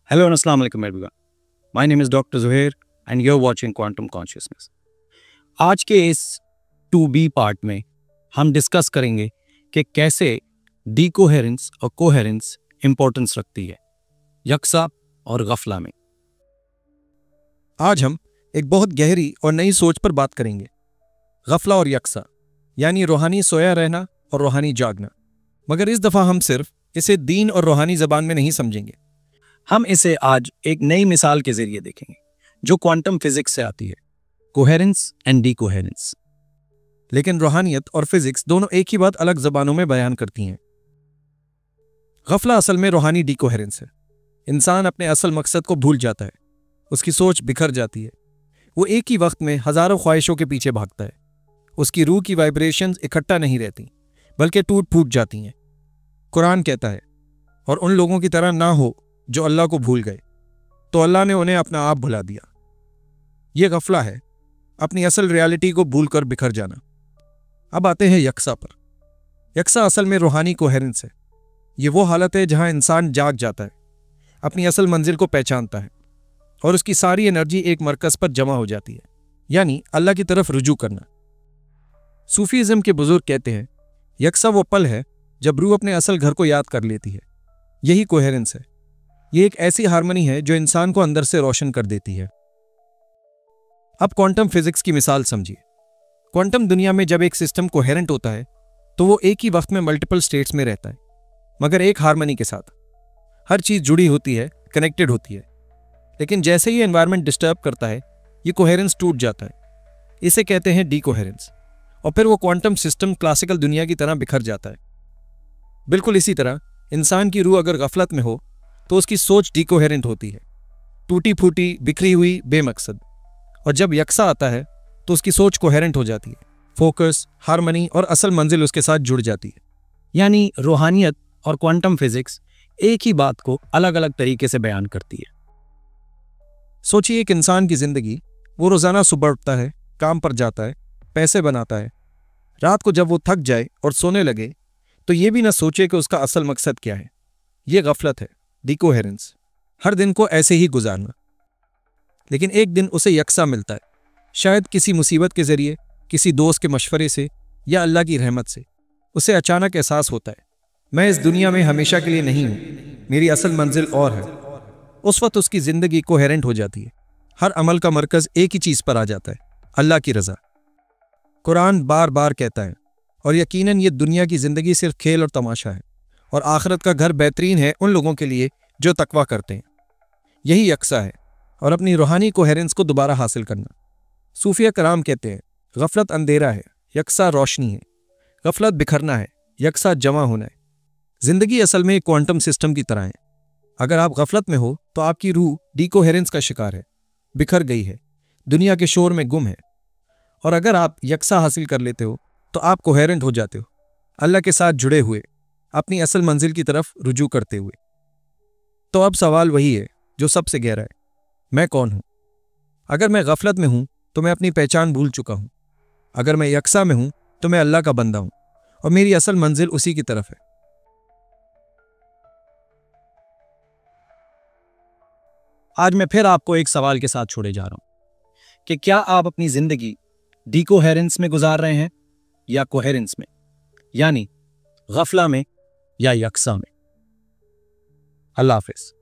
Hello and Assalamu alaikum everyone. My name is Dr. Zuhair and you're watching Quantum Consciousness. आज के इस 2B part में हम discuss करेंगे कि कैसे डीकोहेरेंस और कोहेरेंस इंपॉर्टेंस रखती है यकसा और गफला में। आज हम एक बहुत गहरी और नई सोच पर बात करेंगे, गफला और यकसा, यानी रूहानी सोया रहना और रूहानी जागना। मगर इस दफ़ा हम सिर्फ इसे दीन और रूहानी ज़बान में नहीं समझेंगे। हम इसे आज एक नई मिसाल के जरिए देखेंगे जो क्वांटम फिजिक्स से आती है, कोहेरेंस एंड डीकोहेरेंस। लेकिन रूहानियत और फिजिक्स दोनों एक ही बात अलग ज़बानों में बयान करती हैं। गफला असल में रूहानी डीकोहेरेंस है। इंसान अपने असल मकसद को भूल जाता है, उसकी सोच बिखर जाती है, वो एक ही वक्त में हज़ारों ख्वाहिशों के पीछे भागता है। उसकी रूह की वाइब्रेशंस इकट्ठा नहीं रहती बल्कि टूट फूट जाती हैं। कुरान कहता है, और उन लोगों की तरह ना हो जो अल्लाह को भूल गए, तो अल्लाह ने उन्हें अपना आप भुला दिया। यह गफला है, अपनी असल रियलिटी को भूलकर बिखर जाना। अब आते हैं यकसा पर। यकसा असल में रूहानी कोहेरेंस है। ये वो हालत है जहां इंसान जाग जाता है, अपनी असल मंजिल को पहचानता है और उसकी सारी एनर्जी एक मरकज़ पर जमा हो जाती है, यानी अल्लाह की तरफ रुजू करना। सूफीज़म के बुजुर्ग कहते हैं, यकसा वो पल है जब रूह अपने असल घर को याद कर लेती है। यही कोहेरेंस है। ये एक ऐसी हार्मनी है जो इंसान को अंदर से रोशन कर देती है। अब क्वांटम फिजिक्स की मिसाल समझिए। क्वांटम दुनिया में जब एक सिस्टम कोहेरेंट होता है तो वो एक ही वक्त में मल्टीपल स्टेट्स में रहता है, मगर एक हार्मनी के साथ। हर चीज़ जुड़ी होती है, कनेक्टेड होती है। लेकिन जैसे ही एनवायरनमेंट डिस्टर्ब करता है, ये कोहेरेंस टूट जाता है। इसे कहते हैं डीकोहेरेंस, और फिर वो क्वांटम सिस्टम क्लासिकल दुनिया की तरह बिखर जाता है। बिल्कुल इसी तरह इंसान की रूह अगर गफलत में हो तो उसकी सोच डीकोहेरेंट होती है, टूटी फूटी, बिखरी हुई, बेमकसद। और जब यकसा आता है तो उसकी सोच कोहेरेंट हो जाती है, फोकस, हार्मनी और असल मंजिल उसके साथ जुड़ जाती है। यानी रूहानियत और क्वांटम फिजिक्स एक ही बात को अलग अलग तरीके से बयान करती है। सोचिए एक इंसान की जिंदगी, वो रोजाना सुबह उठता है, काम पर जाता है, पैसे बनाता है। रात को जब वो थक जाए और सोने लगे तो ये भी ना सोचे कि उसका असल मकसद क्या है। ये गफलत है, डीकोहेरेंस। हर दिन को ऐसे ही गुजारना। लेकिन एक दिन उसे यकसा मिलता है, शायद किसी मुसीबत के जरिए, किसी दोस्त के मशवरे से या अल्लाह की रहमत से। उसे अचानक एहसास होता है, मैं इस दुनिया में हमेशा के लिए नहीं हूं, मेरी असल मंजिल और है। उस वक्त उसकी जिंदगी कोहेरेंट हो जाती है। हर अमल का मरकज एक ही चीज पर आ जाता है, अल्लाह की रजा। कुरान बार बार कहता है, और यकीनन ये दुनिया की जिंदगी सिर्फ खेल और तमाशा है, और आखिरत का घर बेहतरीन है उन लोगों के लिए जो तकवा करते हैं। यही यकसा है और अपनी रूहानी कोहेरेंस को दोबारा हासिल करना। सूफिया कराम कहते हैं, गफलत अंधेरा है, यकसा रोशनी है। गफलत बिखरना है, यकसा जमा होना है। जिंदगी असल में एक क्वांटम सिस्टम की तरह है। अगर आप गफलत में हो तो आपकी रूह डीकोहेरेंस का शिकार है, बिखर गई है, दुनिया के शोर में गुम है। और अगर आप यकसा हासिल कर लेते हो तो आप कोहेरेंट हो जाते हो, अल्लाह के साथ जुड़े हुए, अपनी असल मंजिल की तरफ रुजू करते हुए। तो अब सवाल वही है जो सबसे गहरा है, मैं कौन हूं? अगर मैं गफलत में हूं तो मैं अपनी पहचान भूल चुका हूं। अगर मैं यकसा में हूं तो मैं अल्लाह का बंदा हूं और मेरी असल मंजिल उसी की तरफ है। आज मैं फिर आपको एक सवाल के साथ छोड़े जा रहा हूं कि क्या आप अपनी जिंदगी डीकोहेरेंस में गुजार रहे हैं या कोहेरेंस में, यानी गफला में या यकसा में। अल्लाह हाफिज।